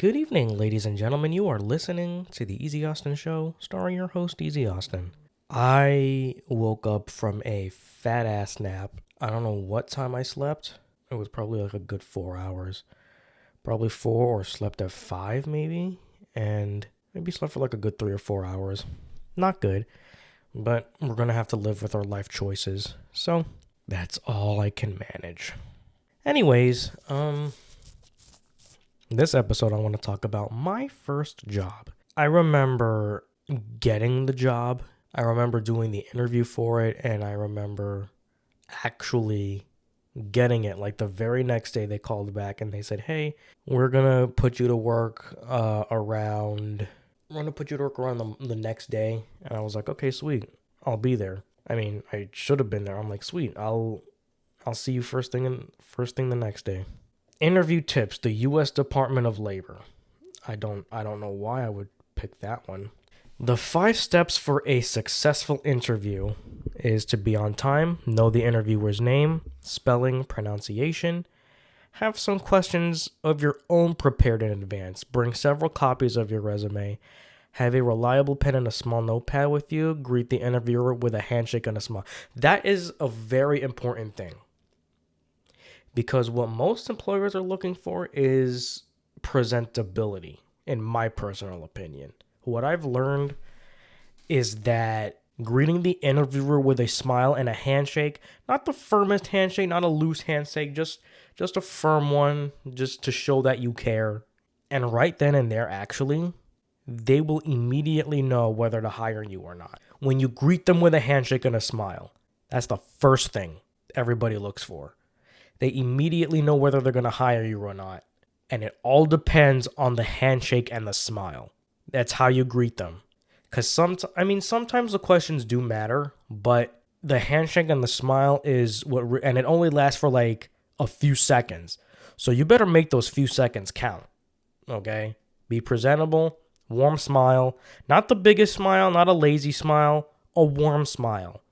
Good evening, ladies and gentlemen. You are listening to the Eazy-Austin show, starring your host, Eazy-Austin. I woke up from a fat ass nap. I don't know what time I slept. It was probably like a good 4 hours. Probably 4 or slept at 5 maybe. And maybe slept for like a good 3 or 4 hours. Not good, but we're going to have to live with our life choices. So that's all I can manage. Anyways, this episode, I want to talk about my first job. I remember getting the job. I remember doing the interview for it, and I remember actually getting it. Like the very next day, they called back and they said, "Hey, we're gonna put you to work around. We're gonna put you to work around the next day." And I was like, "Okay, sweet. I'll be there." I mean, I should have been there. I'm like, "Sweet. I'll see you first thing the next day." Interview tips, the U.S. Department of Labor. I don't know why I would pick that one. The 5 steps for a successful interview is to be on time, know the interviewer's name, spelling, pronunciation, have some questions of your own prepared in advance, bring several copies of your resume, have a reliable pen and a small notepad with you, greet the interviewer with a handshake and a smile. That is a very important thing. Because what most employers are looking for is presentability, in my personal opinion. What I've learned is that greeting the interviewer with a smile and a handshake, not the firmest handshake, not a loose handshake, just a firm one, just to show that you care. And right then and there, actually, they will immediately know whether to hire you or not. When you greet them with a handshake and a smile, that's the first thing everybody looks for. They immediately know whether they're going to hire you or not. And it all depends on the handshake and the smile. That's how you greet them. Because sometimes the questions do matter, but the handshake and the smile is and it only lasts for like a few seconds. So you better make those few seconds count. Okay? Be presentable, warm smile. Not the biggest smile, not a lazy smile, a warm smile.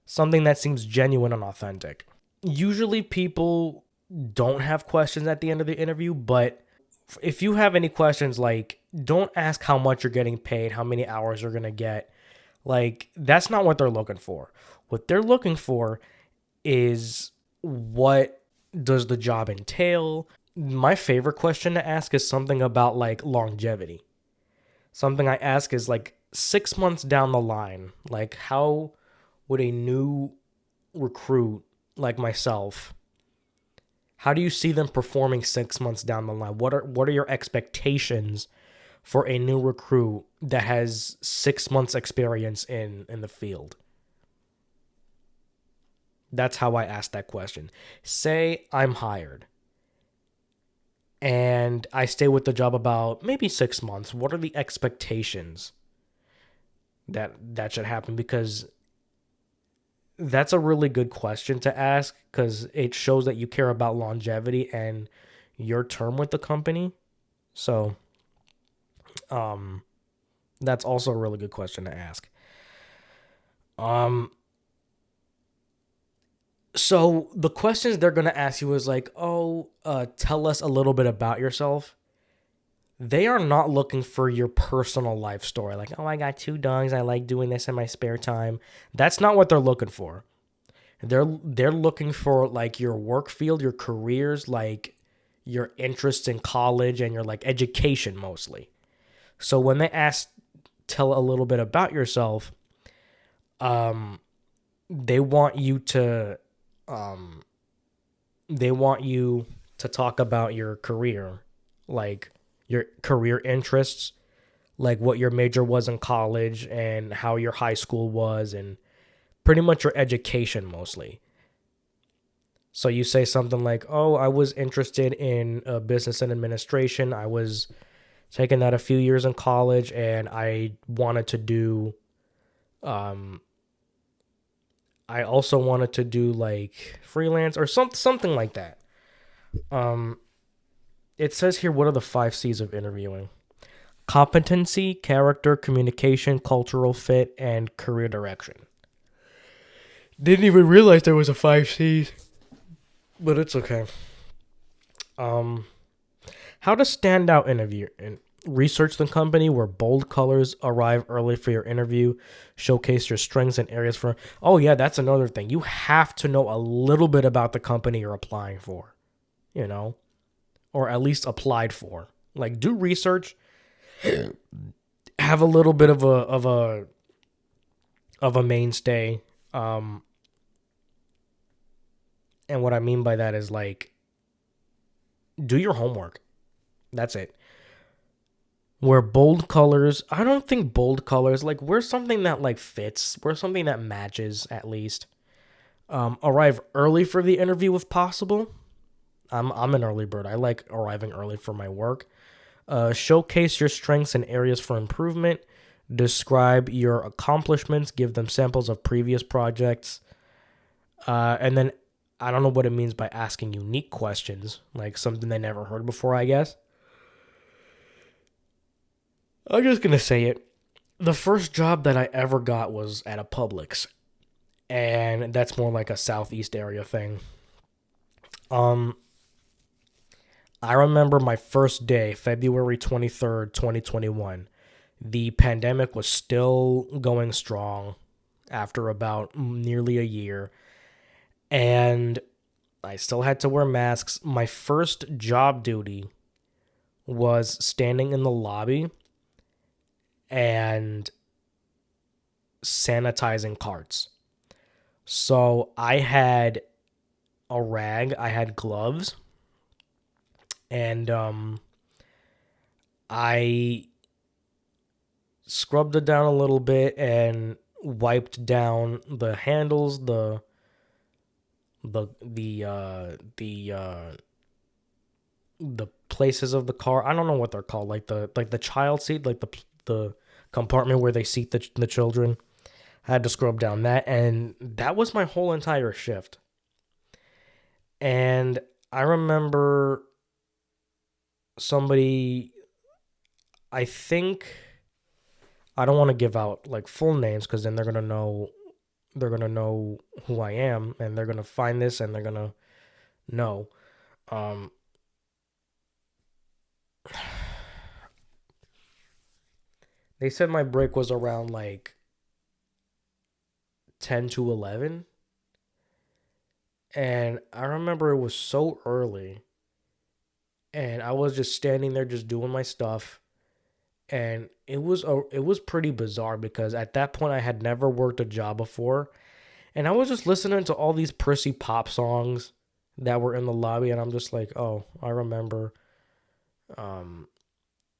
Something that seems genuine and authentic. Usually people don't have questions at the end of the interview, but if you have any questions, like, don't ask how much you're getting paid, how many hours you're going to get. Like, that's not what they're looking for. What they're looking for is, what does the job entail? My favorite question to ask is something about like longevity. Something I ask is like 6 months down the line, like how would a new recruit like myself, how do you see them performing 6 months down the line? What are your expectations for a new recruit that has 6 months experience in the field? That's how I ask that question. Say I'm hired and I stay with the job about maybe 6 months. What are the expectations that should happen? Because that's a really good question to ask, because it shows that you care about longevity and your term with the company. So, that's also a really good question to ask. So the questions they're going to ask you is like, tell us a little bit about yourself. They are not looking for your personal life story. Like, I got 2 dogs. I like doing this in my spare time. That's not what they're looking for. They're looking for like your work field, your careers, like your interests in college and your like education mostly. So when they tell a little bit about yourself, they want you to talk about your career, like your career interests, like what your major was in college and how your high school was, and pretty much your education mostly. So you say something like, I was interested in business and administration. I was taking that a few years in college, and I wanted to do, I also wanted to do like freelance or something like that. It says here, what are the 5 C's of interviewing? Competency, character, communication, cultural fit, and career direction. Didn't even realize there was a 5 C's, but it's okay. How to stand out interview and research the company where bold colors, arrive early for your interview, showcase your strengths and areas for. Oh yeah, that's another thing. You have to know a little bit about the company you're applying for, you know, or at least applied for. Like do research, have a little bit of a mainstay. Um, and what I mean by that is like do your homework. That's it. Wear bold colors. I don't think bold colors, like wear something that like fits, wear something that matches at least. Arrive early for the interview if possible. I'm an early bird. I like arriving early for my work. Showcase your strengths and areas for improvement. Describe your accomplishments. Give them samples of previous projects. And then I don't know what it means by asking unique questions, like something they never heard before, I guess. I'm just going to say it. The first job that I ever got was at a Publix, and that's more like a southeast area thing. Um, I remember my first day, February 23rd, 2021. The pandemic was still going strong after about nearly a year, and I still had to wear masks. My first job duty was standing in the lobby and sanitizing carts. So I had a rag, I had gloves, and I scrubbed it down a little bit and wiped down the handles, the places of the car. I don't know what they're called, like the child seat, like the compartment where they seat the children. I had to scrub down that, and that was my whole entire shift. And I remember somebody, I think, I don't want to give out like full names because then they're gonna know who I am, and they're gonna find this and they're gonna know. Um, they said my break was around like 10 to 11, and I remember it was so early, and I was just standing there just doing my stuff, and it was pretty bizarre because at that point I had never worked a job before, and I was just listening to all these prissy pop songs that were in the lobby, and I'm just like, oh, I remember um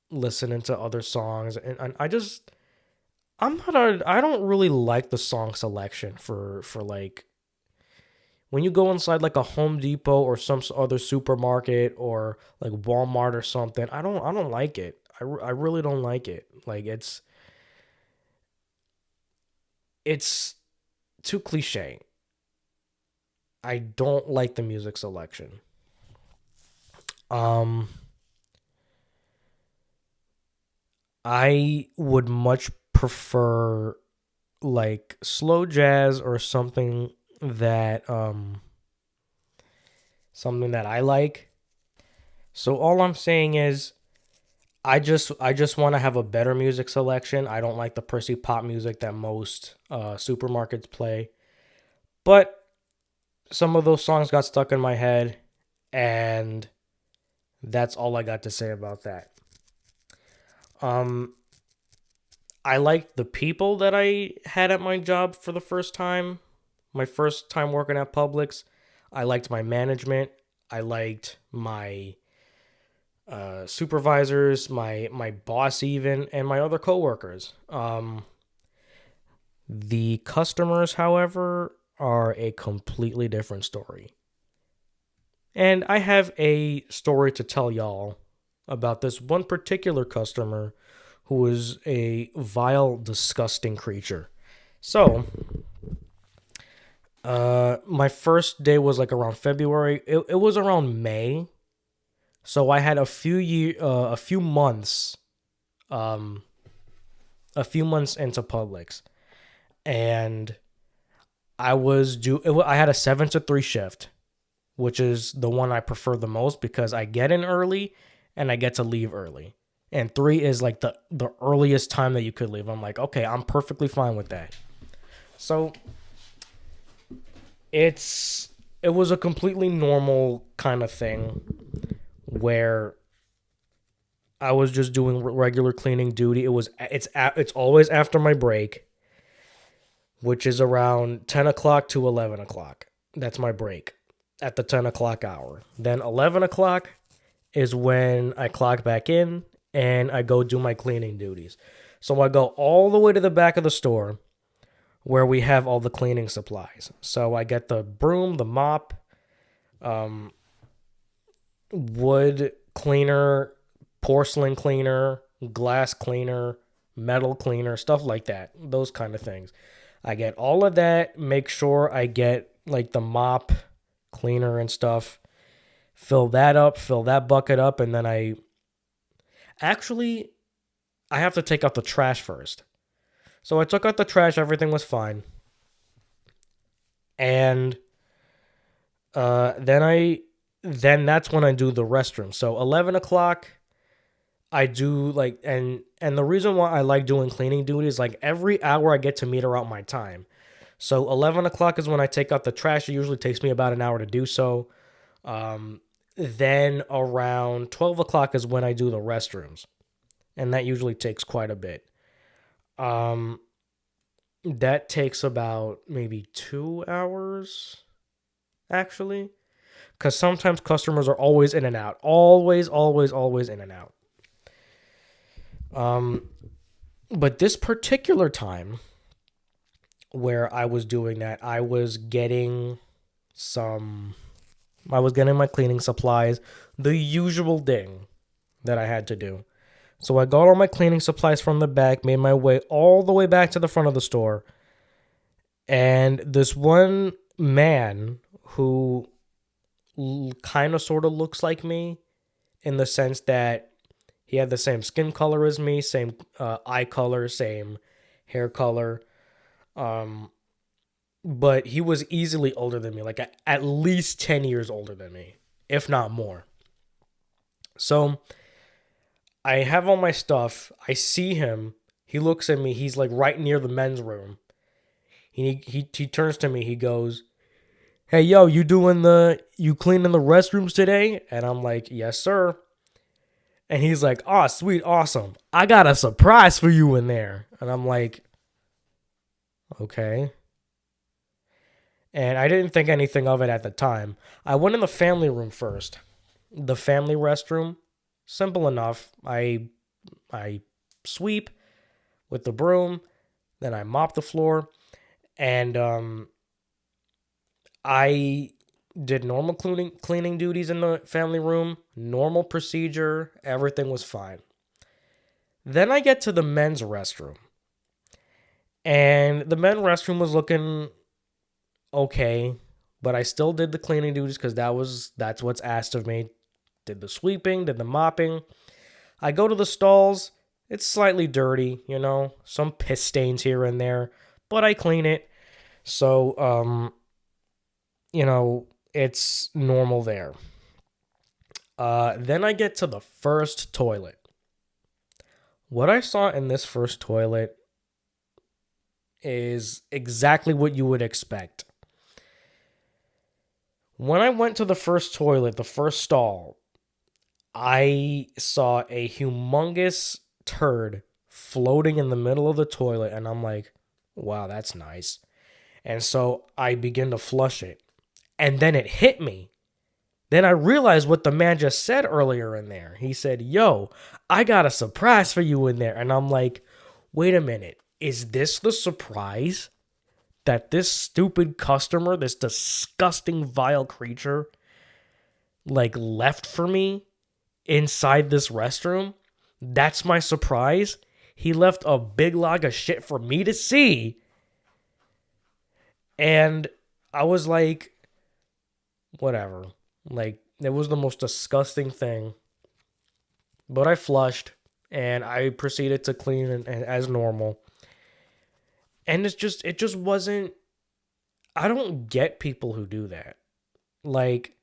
listening to other songs, and I don't really like the song selection for like when you go inside like a Home Depot or some other supermarket or like Walmart or something. I don't like it. I really don't like it. Like it's too cliche. I don't like the music selection. Um I would much prefer like slow jazz or that something that I like. So all I'm saying is I just want to have a better music selection. I don't like the prissy pop music that most supermarkets play. But some of those songs got stuck in my head, and that's all I got to say about that. Um I liked the people that I had at my job for the first time. My first time working at Publix. I liked my management. I liked my supervisors, my boss even, and my other coworkers. The customers, however, are a completely different story. And I have a story to tell y'all about this one particular customer who was a vile, disgusting creature. So, my first day was like around February. It was around May. So I had um, a few months into Publix, and I had a 7 to 3 shift, which is the one I prefer the most because I get in early and I get to leave early. And 3 is like the earliest time that you could leave. I'm like, okay, I'm perfectly fine with that. So it was a completely normal kind of thing where I was just doing regular cleaning duty. It's always after my break, which is around 10 o'clock to 11 o'clock. That's my break at the 10 o'clock hour. Then 11 o'clock is when I clock back in and I go do my cleaning duties. So I go all the way to the back of the store where we have all the cleaning supplies. So I get the broom, the mop, um, wood cleaner, porcelain cleaner, glass cleaner, metal cleaner, stuff like that. Those kind of things. I get all of that, make sure I get like the mop cleaner and stuff. Fill that up, fill that bucket up, and then I have to take out the trash first. So I took out the trash, everything was fine. And then that's when I do the restroom. So 11 o'clock I do like and the reason why I like doing cleaning duty is like every hour I get to meter out my time. So 11 o'clock is when I take out the trash. It usually takes me about an hour to do so. Then around 12 o'clock is when I do the restrooms, and that usually takes quite a bit. Um, that takes about maybe 2 hours actually, because sometimes customers are always in and out, always in and out. Um, but this particular time where I was doing that, some, I was getting my cleaning supplies, the usual thing that I had to do. So I got all my cleaning supplies from the back, made my way all the way back to the front of the store. And this one man who kind of sort of looks like me in the sense that he had the same skin color as me, same eye color, same hair color. Um, but he was easily older than me, like at least 10 years older than me, if not more. So I have all my stuff. I see him. He looks at me. He's like right near the men's room. He turns to me. He goes, "Hey, yo, you cleaning the restrooms today?" And I'm like, "Yes, sir." And he's like, "Oh, sweet, awesome. I got a surprise for you in there." And I'm like, "Okay." And I didn't think anything of it at the time. I went in the family room first. The family restroom, simple enough. I sweep with the broom, then I mop the floor, and I did normal cleaning duties in the family room, normal procedure, everything was fine. Then I get to the men's restroom. And the men's restroom was looking okay, but I still did the cleaning duties because that's what's asked of me. Did the sweeping, did the mopping. I go to the stalls. It's slightly dirty, some piss stains here and there, but I clean it. So, it's normal there. Then I get to the first toilet. What I saw in this first toilet is exactly what you would expect. When I went to the first toilet, the first stall, I saw a humongous turd floating in the middle of the toilet, and I'm like, wow, that's nice. And so I begin to flush it. And then it hit me. Then I realized what the man just said earlier in there. He said, "Yo, I got a surprise for you in there." And I'm like, wait a minute. Is this the surprise that this stupid customer, this disgusting, vile creature, like left for me inside this restroom? That's my surprise? He left a big log of shit for me to see. And I was like, whatever. Like, it was the most disgusting thing. But I flushed and I proceeded to clean as normal. And it just wasn't. I don't get people who do that. Like,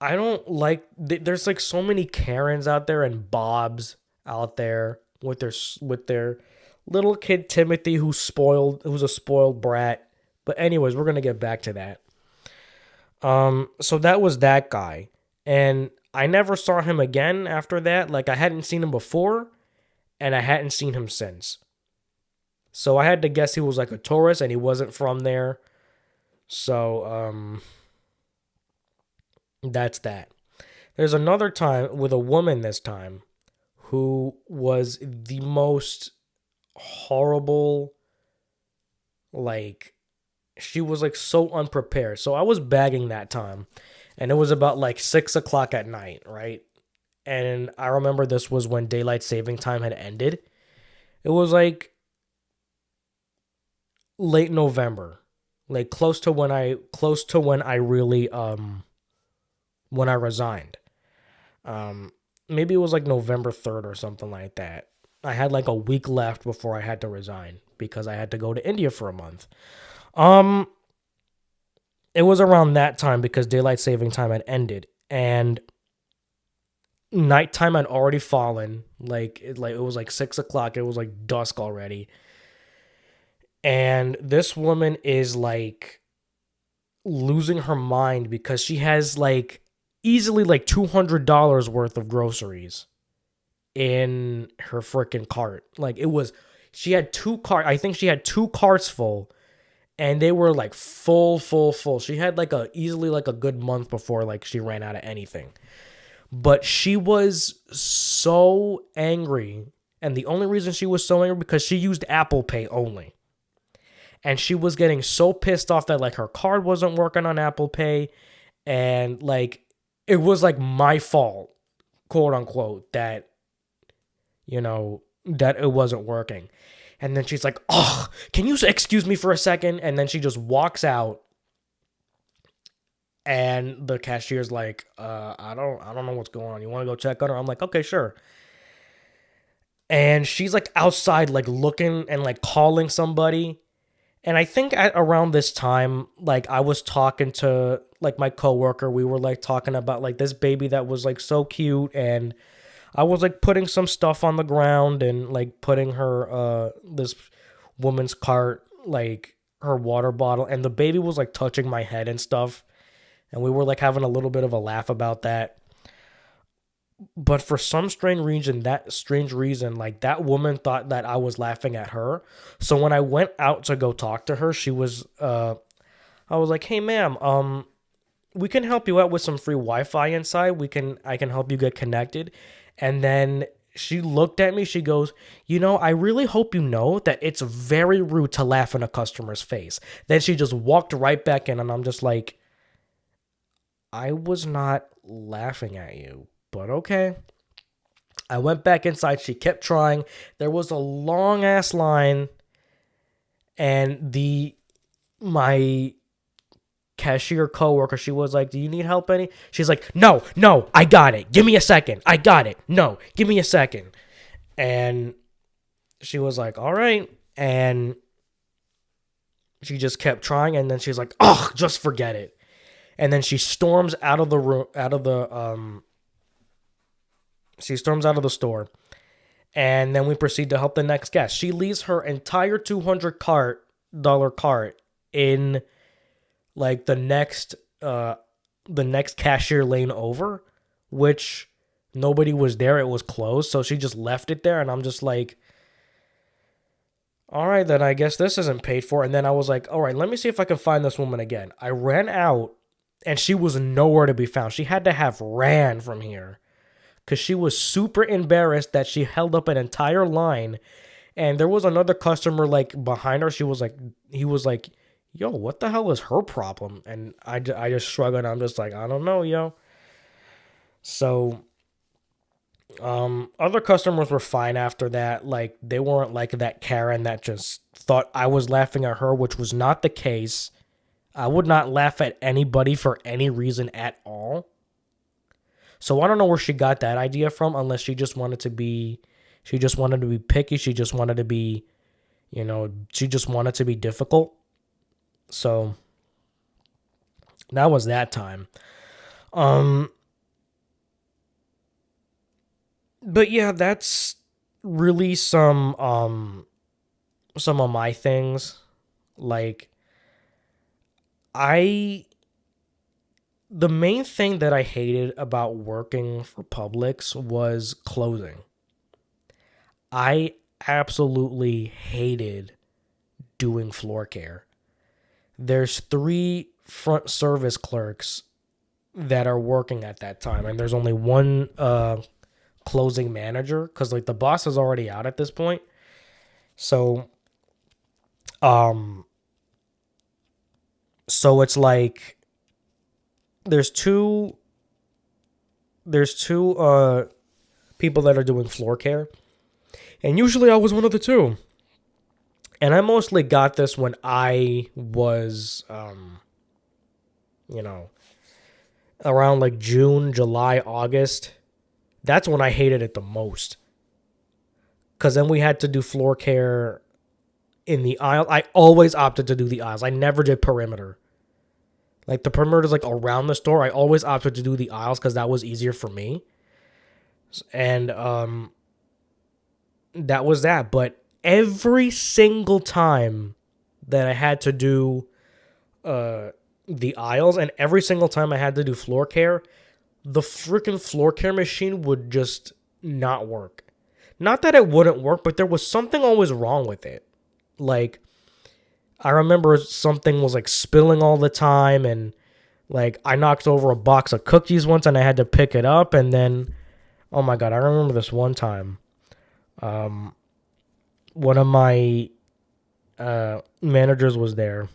I don't like there's like so many Karens out there and Bobs out there with their little kid Timothy who's a spoiled brat. But anyways, we're going to get back to that. So that was that guy. And I never saw him again after that. Like I hadn't seen him before and I hadn't seen him since. So I had to guess he was like a tourist and he wasn't from there. So that's that. There's another time with a woman this time who was the most horrible, like, she was like so unprepared. So I was bagging that time, and it was about like 6 o'clock at night, right? And I remember this was when daylight saving time had ended. It was like late November, like close to when I really when I resigned. Maybe it was like November 3rd or something like that. I had like a week left before I had to resign because I had to go to India for a month. Um, it was around that time because daylight saving time had ended and nighttime had already fallen. Like it was like 6 o'clock. It was like dusk already. And this woman is like losing her mind because she has like easily like $200 worth of groceries in her freaking cart. Like it was, she had two cart. I think she had two carts full, and they were like full. She had like a easily like a good month before like she ran out of anything. But she was so angry, and the only reason she was so angry because she used Apple Pay only. And she was getting so pissed off that like her card wasn't working on Apple Pay, and like it was like my fault, quote unquote, that that it wasn't working. And then she's like, "Oh, can you excuse me for a second?" And then she just walks out, and the cashier's like, I don't know what's going on. You want to go check on her?" I'm like, "Okay, sure." And she's like outside, like looking and like calling somebody. And I think at around this time, like I was talking to like my coworker. We were like talking about like this baby that was like so cute, and I was like putting some stuff on the ground and like putting her this woman's cart, like her water bottle, and the baby was like touching my head and stuff, and we were like having a little bit of a laugh about that. But for some strange reason, like that woman thought that I was laughing at her. So when I went out to go talk to her, I was like, "Hey ma'am, we can help you out with some free Wi-Fi inside. I can help you get connected." And then she looked at me, she goes, "I really hope you know that it's very rude to laugh in a customer's face." Then she just walked right back in, and I'm just like, "I was not laughing at you, but okay." I went back inside. She kept trying. There was a long ass line, and my cashier coworker, she was like, "Do you need help any?" She's like, "No, I got it. Give me a second. I got it. No, give me a second." And she was like, "All right." And she just kept trying, and then she's like, "Oh, just forget it." And then she storms out of the room, she storms out of the store. And then we proceed to help the next guest. She leaves her entire $200 cart in like the next cashier lane over, which nobody was there. It was closed. So she just left it there. And I'm just like, all right, then I guess this isn't paid for. And then I was like, all right, let me see if I can find this woman again. I ran out and she was nowhere to be found. She had to have ran from here because she was super embarrassed that she held up an entire line. And there was another customer like behind her. He was like, "Yo, what the hell is her problem?" And I just shrug and I'm just like, "I don't know, yo." So, other customers were fine after that. Like, they weren't like that Karen that just thought I was laughing at her, which was not the case. I would not laugh at anybody for any reason at all. So I don't know where she got that idea from, unless she just wanted to be picky. She just wanted to be, she just wanted to be difficult. So that was that time. Um, but yeah, that's really some of my things. Like I the main thing that I hated about working for Publix was closing. I absolutely hated doing floor care. There's three front service clerks that are working at that time, and there's only one closing manager because like the boss is already out at this point. So um so it's like there's two there's two people that are doing floor care, and usually I was one of the two. And I mostly got this when I was you know, around like June, July, August. That's when I hated it the most. Cause then we had to do floor care in the aisle. I always opted to do the aisles. I never did perimeter. Like the perimeter is like around the store. I always opted to do the aisles because that was easier for me. And that was that. But every single time that I had to do the aisles and every single time I had to do floor care, the freaking floor care machine would just not work. Not that it wouldn't work, but there was something always wrong with it. Like I remember something was like spilling all the time, and like I knocked over a box of cookies once and I had to pick it up, and then oh my god, I remember this one time. One of my managers was there,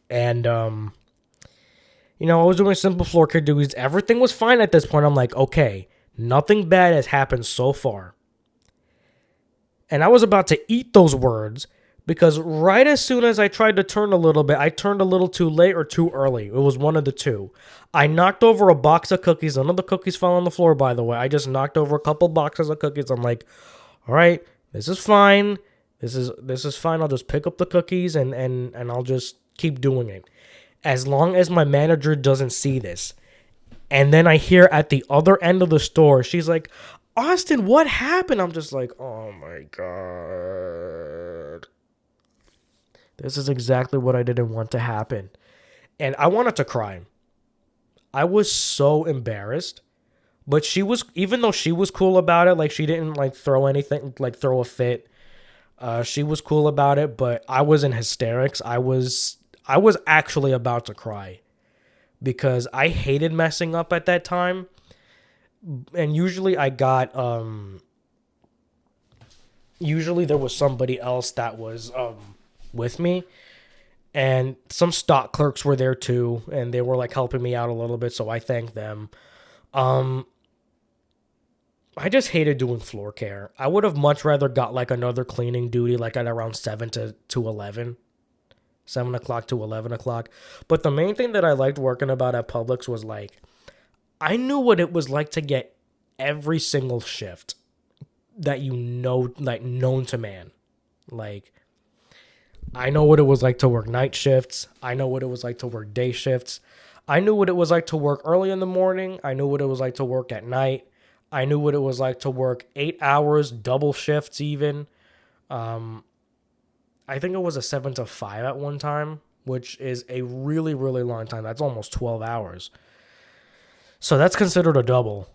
and I was doing simple floor care duties. Everything was fine at this point. I'm like, okay, nothing bad has happened so far. And I was about to eat those words because right as soon as I tried to turn a little bit, I turned a little too late or too early. It was one of the two. I knocked over a box of cookies. None of the cookies fell on the floor, by the way. I just knocked over a couple boxes of cookies. I'm like, all right, this is fine. This is fine. I'll just pick up the cookies and I'll just keep doing it. As long as my manager doesn't see this. And then I hear at the other end of the store, she's like, Austin, what happened? I'm just like, oh my God. This is exactly what I didn't want to happen. And I wanted to cry. I was so embarrassed. But she was, even though she was cool about it, like she didn't like throw anything, like throw a fit. She was cool about it, but I was in hysterics. I was actually about to cry because I hated messing up at that time. And usually there was somebody else that was with me, and some stock clerks were there too, and they were like helping me out a little bit, so I thanked them. um I just hated doing floor care. I would have much rather got like another cleaning duty like at around 7 to 11, 7 o'clock to 11 o'clock. But the main thing that I liked working about at Publix was like I knew what it was like to get every single shift that like known to man. Like, I know what it was like to work night shifts. I know what it was like to work day shifts. I knew what it was like to work early in the morning. I knew what it was like to work at night. I knew what it was like to work 8 hours, double shifts even. I think it was a 7 to 5 at one time, which is a really, really long time. That's almost 12 hours. So that's considered a double.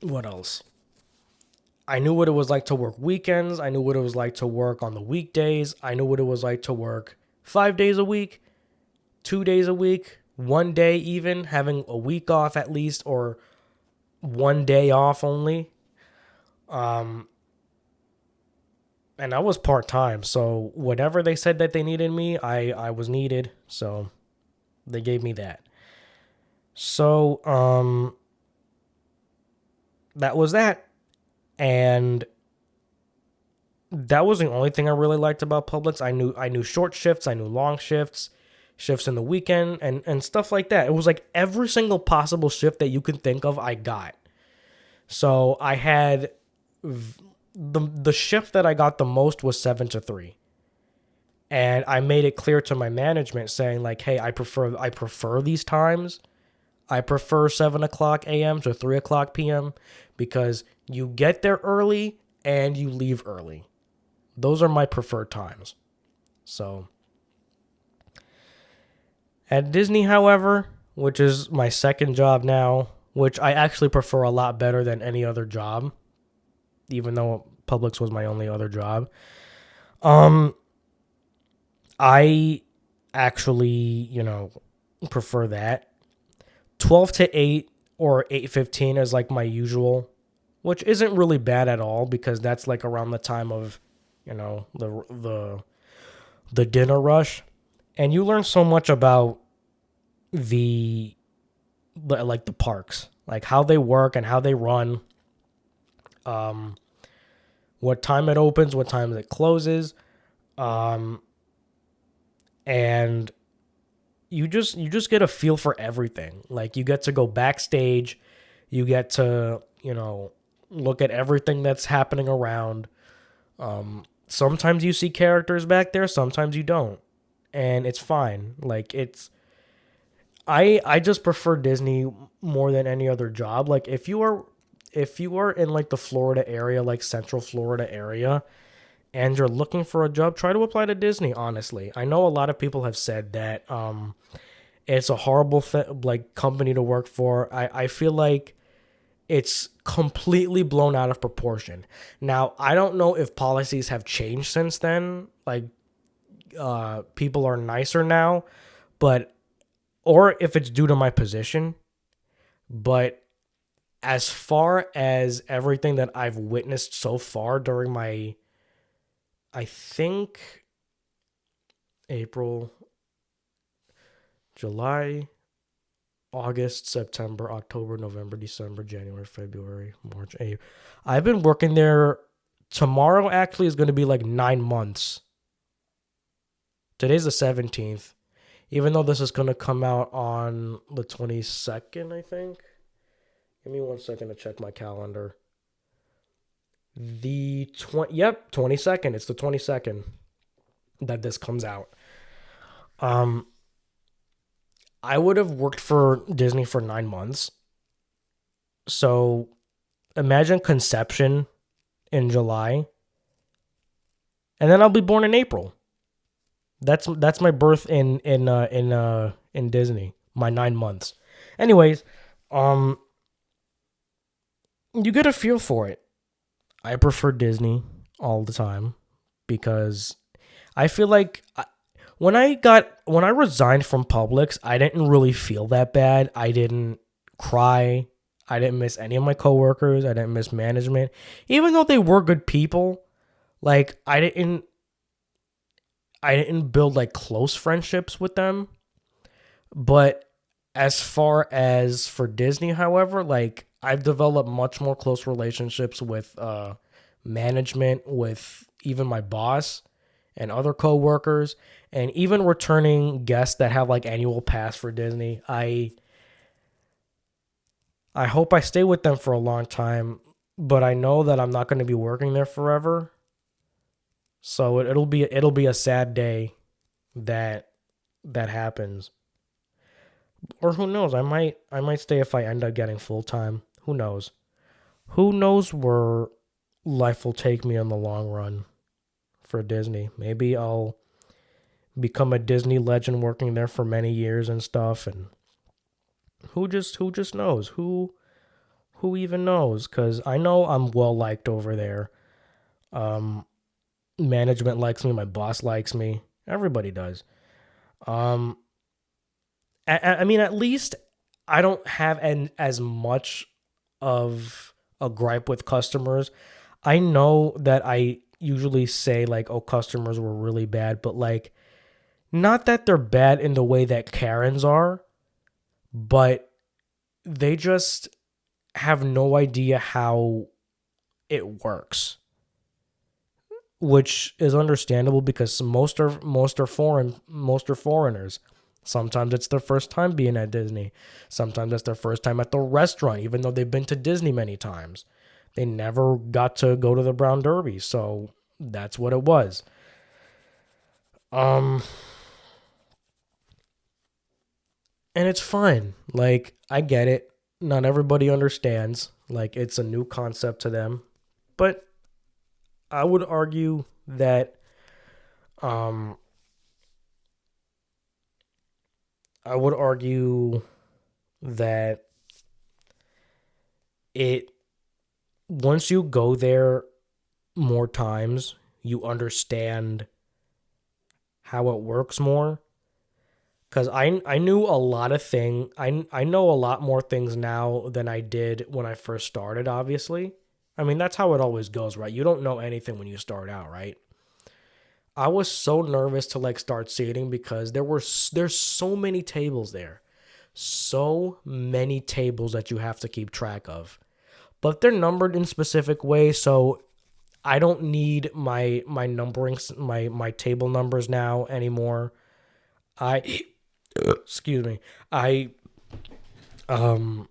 What else? I knew what it was like to work weekends. I knew what it was like to work on the weekdays. I knew what it was like to work 5 days a week, 2 days a week, one day even, having a week off at least, or one day off only. And I was part-time, so whatever they said that they needed me, I was needed, so they gave me that. So, that was that. And that was the only thing I really liked about Publix. I knew short shifts, I knew long shifts, shifts in the weekend, and stuff like that. It was like every single possible shift that you can think of, I got. So I had the shift that I got the most was 7 to 3. And I made it clear to my management saying like, hey, I prefer these times. I prefer 7 o'clock a.m. to 3 o'clock p.m. because you get there early and you leave early. Those are my preferred times. So at Disney, however, which is my second job now, which I actually prefer a lot better than any other job, even though Publix was my only other job. I actually, prefer that. 12 to 8 or 8:15 is like my usual, which isn't really bad at all because that's like around the time of, the dinner rush. And you learn so much about the like the parks, like how they work and how they run, what time it opens, what time it closes, um, and you just get a feel for everything. Like you get to go backstage, you get to look at everything that's happening around. Sometimes you see characters back there, sometimes you don't, and it's fine. Like I just prefer Disney more than any other job. Like if you are in like the Florida area, like Central Florida area, and you're looking for a job, try to apply to Disney, honestly. I know a lot of people have said that it's a horrible like company to work for. I feel like it's completely blown out of proportion. Now, I don't know if policies have changed since then. Like people are nicer now, but or if it's due to my position, but as far as everything that I've witnessed so far during my, I think, April, July, August, September, October, November, December, January, February, March, April. I've been working there. Tomorrow actually is going to be like 9 months. Today's the 17th. Even though this is going to come out on the 22nd, I think. Give me 1 second to check my calendar. The 22nd. It's the 22nd that this comes out. Um, I would have worked for Disney for 9 months. So imagine conception in July, and then I'll be born in April. That's my birth in Disney. My 9 months. Anyways, um, you get a feel for it. I prefer Disney all the time because I feel like when I resigned from Publix, I didn't really feel that bad. I didn't cry. I didn't miss any of my coworkers. I didn't miss management, even though they were good people. Like I didn't build like close friendships with them. But as far as for Disney, however, like I've developed much more close relationships with management, with even my boss and other coworkers, and even returning guests that have like annual pass for Disney. I hope I stay with them for a long time, but I know that I'm not going to be working there forever. So it'll be a sad day that that happens. Or who knows? I might stay if I end up getting full time. Who knows? Who knows where life will take me in the long run for Disney? Maybe I'll become a Disney legend working there for many years and stuff, and who just knows? Who even knows? Cuz I know I'm well liked over there. Um Management likes me, my boss likes me. Everybody does. Um I mean, at least I don't have as much of a gripe with customers. I know that I usually say like, "Oh, customers were really bad," but like, not that they're bad in the way that Karens are, but they just have no idea how it works, which is understandable because most are foreigners. Sometimes it's their first time being at Disney. Sometimes it's their first time at the restaurant, even though they've been to Disney many times. They never got to go to the Brown Derby, so that's what it was. Um, and it's fine. Like, I get it. Not everybody understands. Like, it's a new concept to them. But I would argue that, um, I would argue that it, once you go there more times, you understand how it works more. Cause I knew a lot of I know a lot more things now than I did when I first started, obviously. I mean, that's how it always goes, right? You don't know anything when you start out, right? I was so nervous to like start seating because there's so many tables there. So many tables that you have to keep track of. But they're numbered in specific ways, so I don't need my numbering my table numbers now anymore. I excuse me. I um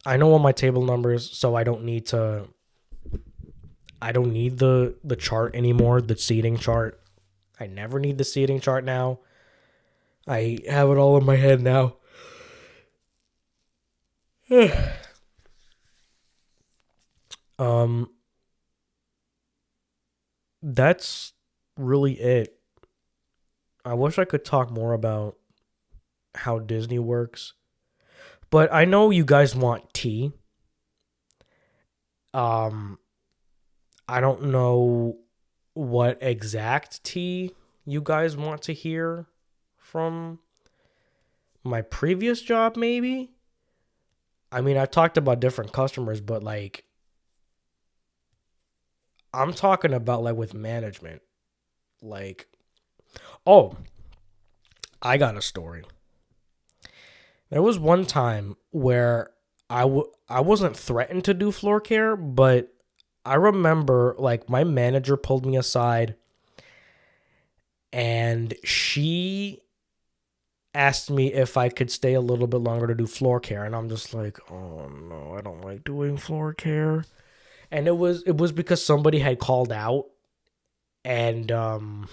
I know all my table numbers, so I don't need the chart anymore, the seating chart. I never need the seating chart now. I have it all in my head now. um that's really it. I wish I could talk more about how Disney works, but I know you guys want tea. Um I don't know what exact tea you guys want to hear from my previous job, maybe. I mean, I've talked about different customers, but like, I'm talking about like with management. Like, oh, I got a story. There was one time where I wasn't threatened to do floor care, but I remember like my manager pulled me aside and she asked me if I could stay a little bit longer to do floor care, and I'm just like, "Oh no, I don't like doing floor care." And it was because somebody had called out, and it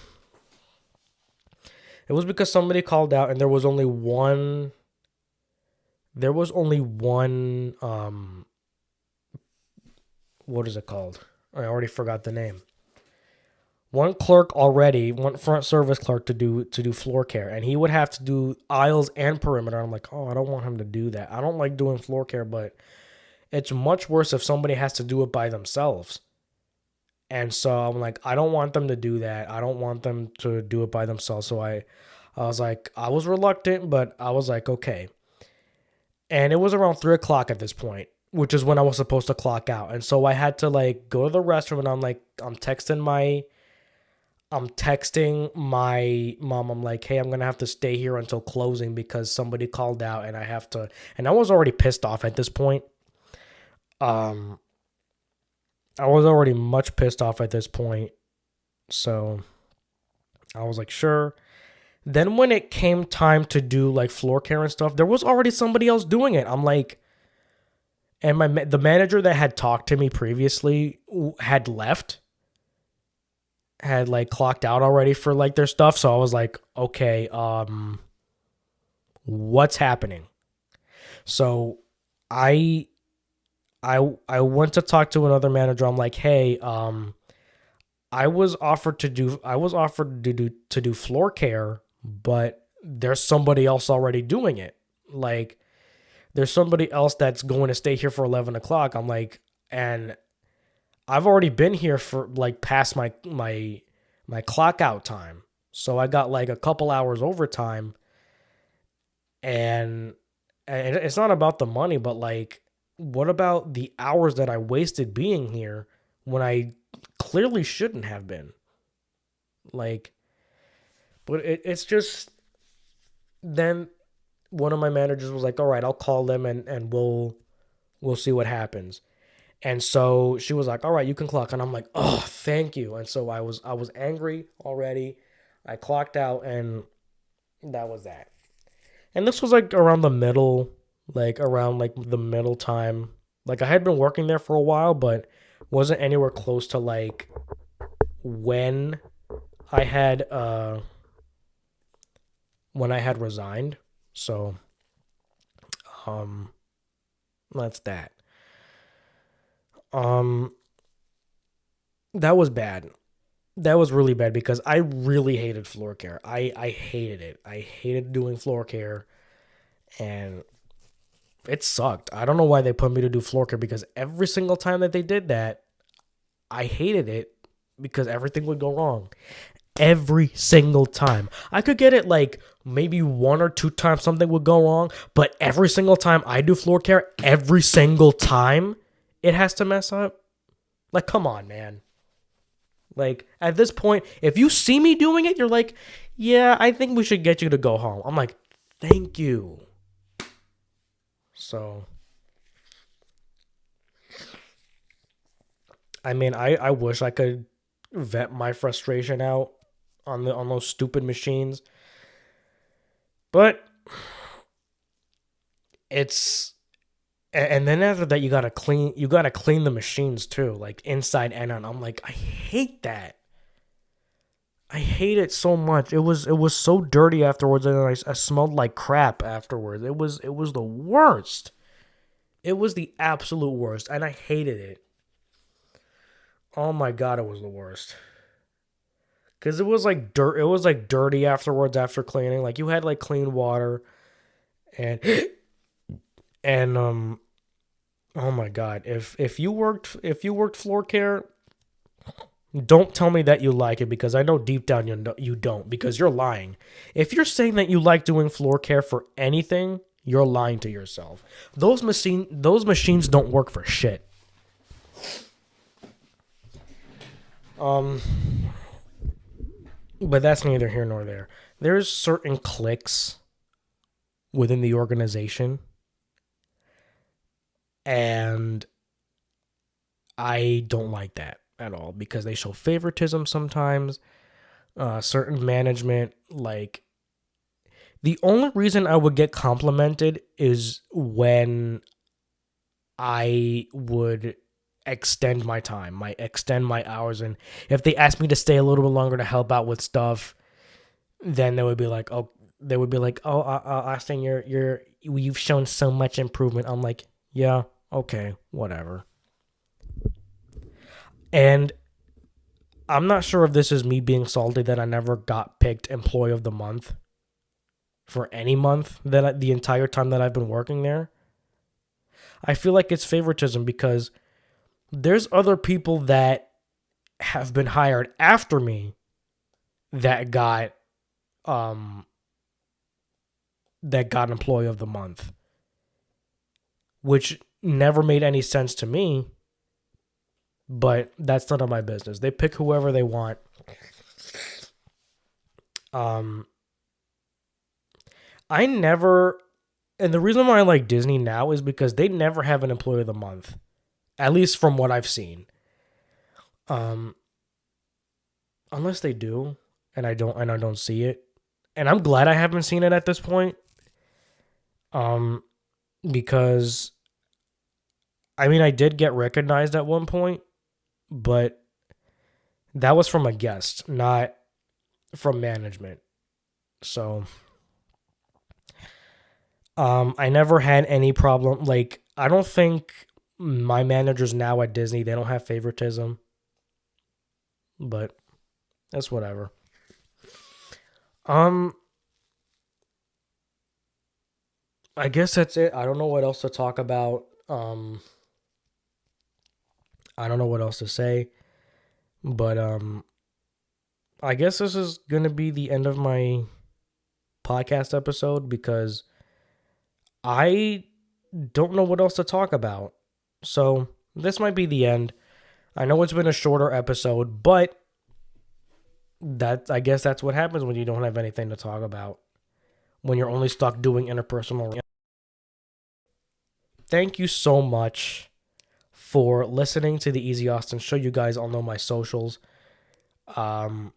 was because somebody called out and there was only one what is it called? I already forgot the name. One clerk already, one front service clerk to do floor care, and he would have to do aisles and perimeter. I'm like, oh, I don't want him to do that. I don't like doing floor care, but it's much worse if somebody has to do it by themselves. And so I'm like, I don't want them to do that. I don't want them to do it by themselves. So I was like, I was reluctant, but I was like, okay. And it was around 3 o'clock at this point, which is when I was supposed to clock out. And so I had to like go to the restroom, and I'm texting my mom. I'm like, hey, I'm gonna have to stay here until closing because somebody called out, and I have to. And I was already pissed off at this point. Um, I was already much pissed off at this point. So I was like, sure. Then when it came time to do like floor care and stuff, there was already somebody else doing it. I'm like, and the manager that had talked to me previously had left, had like clocked out already for like their stuff. So I was like, okay, what's happening? So I I went to talk to another manager. I'm like, hey, I was offered to do floor care, but there's somebody else already doing it. Like, there's somebody else that's going to stay here for 11 o'clock. I'm like, and I've already been here for like past my clock out time. So I got like a couple hours overtime, and it's not about the money, but like, what about the hours that I wasted being here when I clearly shouldn't have been? Like, but it's just, then one of my managers was like, all right, I'll call them, and we'll see what happens. And so she was like, all right, you can clock. And I'm like, oh, thank you. And so I was angry already. I clocked out, and that was that. And this was like around the middle, like around like the middle time. Like, I had been working there for a while, but wasn't anywhere close to like when I had when I had resigned. So um that's that. Um that was bad. That was really bad because I really hated floor care. I hated it. I hated doing floor care, and it sucked. I don't know why they put me to do floor care because every single time that they did that, I hated it because everything would go wrong. Every single time. I could get it like maybe one or two times something would go wrong, but every single time I do floor care, every single time it has to mess up. Like, come on, man. Like, at this point, if you see me doing it, you're like, yeah, I think we should get you to go home. I'm like, thank you. So, I mean, I wish I could vet my frustration out on those stupid machines, but it's and then after that you gotta clean the machines too, like inside and out. I'm like, I hate that. I hate it so much. It was so dirty afterwards, and I smelled like crap afterwards. It was the worst. It was the absolute worst, and I hated it. Oh my god, it was the worst. Cause it was like dirt. It was like dirty afterwards after cleaning. Like you had like clean water and and. Oh my god. If you worked floor care, don't tell me that you like it because I know deep down you don't because you're lying. If you're saying that you like doing floor care for anything, you're lying to yourself. Those machines don't work for shit. Um but that's neither here nor there. There's certain cliques within the organization, and I don't like that at all because they show favoritism sometimes. Certain management, like the only reason I would get complimented is when I would extend my hours, and if they asked me to stay a little bit longer to help out with stuff, then they would be like, Austin, you've shown so much improvement. I'm like, yeah, okay, whatever. And I'm not sure if this is me being salty that I never got picked employee of the month for any month the entire time that I've been working there. I feel like it's favoritism because there's other people that have been hired after me that um got employee of the month, which never made any sense to me, but that's none of my business. They pick whoever they want. Um I never and the reason why I like Disney now is because they never have an employee of the month, at least from what I've seen. Um, unless they do, and I don't see it, and I'm glad I haven't seen it at this point. Um, because I mean I did get recognized at one point, but that was from a guest, not from management. So, I never had any problem. Like I don't think my managers now at Disney they don't have favoritism, but that's whatever. Um, I guess that's it. I don't know what else to talk about. I don't know what else to say, but I guess this is gonna be the end of my podcast episode because I don't know what else to talk about. So this might be the end. I know it's been a shorter episode, but I guess that's what happens when you don't have anything to talk about. When you're only stuck doing interpersonal. Thank you so much for listening to the Eazy-Austin show. You guys all know my socials. Um,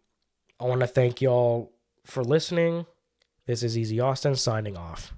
I want to thank y'all for listening. This is Eazy-Austin signing off.